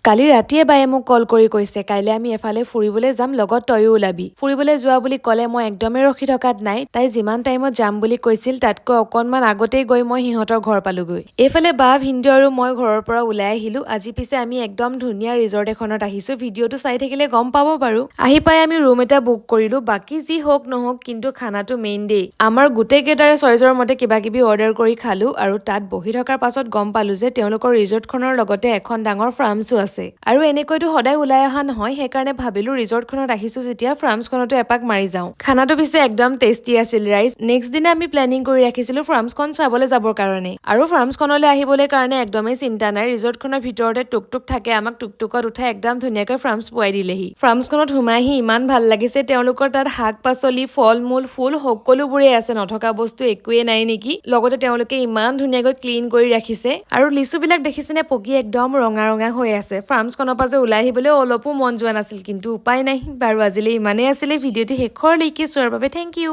কালি ৰাতিয়ে বায়ে মোক কল কৰি কৈছে কাইলৈ আমি এফালে ফুৰিবলৈ যাম লগত তয়ো ওলাবি ফুৰিবলৈ যোৱা বুলি ক'লে মই একদমেই ৰখি থকাত নাই তাই যিমান টাইমত যাম বুলি কৈছিল তাতকৈ অকণমান আগতেই গৈ মই সিহঁতৰ ঘৰ পালোগৈ এইফালে বা ভিন্দু আৰু মই ঘৰৰ পৰা ওলাই আহিলো আজি পিছে আমি একদম ধুনীয়া ৰিজৰ্ট এখনত আহিছো ভিডিঅ'টো চাই থাকিলে গম পাব বাৰু আহি পাই আমি ৰুম এটা বুক কৰিলো বাকী যি হওক নহওক কিন্তু খানাটো মেইন দেই আমাৰ গোটেই কেইটাৰে চইজৰ মতে কিবা কিবি অৰ্ডাৰ কৰি খালো আৰু তাত বহি থকাৰ পাছত গম পালো যে তেওঁলোকৰ ৰিজৰ্টখনৰ লগতে এখন ডাঙৰ ফাৰ্মছো আছে আৰু এনেকৈতো সদায় ওলাই অহা নহয় সেইকাৰণে ভাবিলো ৰিজৰ্টখনত আহিছো যেতিয়া ফাৰ্মছখনতো এপাক মাৰি যাওঁ খানাটো পিছে একদম টেষ্টি আছিল ৰাইজ নেক্সট দিনা আমি প্লেনিং কৰি ৰাখিছিলো ফাৰ্মছখন চাবলৈ যাবৰ কাৰণে আৰু ফাৰ্মছখনলৈ আহিবলৈ কাৰণে একদমেই চিন্তা নাই ৰিজৰ্টখনৰ ভিতৰতে টুকটুক থাকে আমাক টুকটুকত উঠাই একদম ধুনীয়াকৈ ফাৰ্মছ পোৱাই দিলেহি ফাৰ্মছখনত সোমাই আহি ইমান ভাল লাগিছে তেওঁলোকৰ তাত শাক পাচলি ফল মূল ফুল সকলোবোৰেই আছে নথকা বস্তু একোৱেই নাই নেকি লগতে তেওঁলোকে ইমান ধুনীয়াকৈ ক্লিন কৰি ৰাখিছে আৰু লিচুবিলাক দেখিছেনে পকি একদম ৰঙা ৰঙা হৈ আছে ফাৰ্মছখনৰ পৰা যে ওলাই আহিবলৈ অলপো মন যোৱা নাছিল কিন্তু উপায় নাই বাৰু আজিলৈ ইমানেই আছিলে ভিডিঅ'টো শেষৰলৈকে চোৱাৰ বাবে থেংক ইউ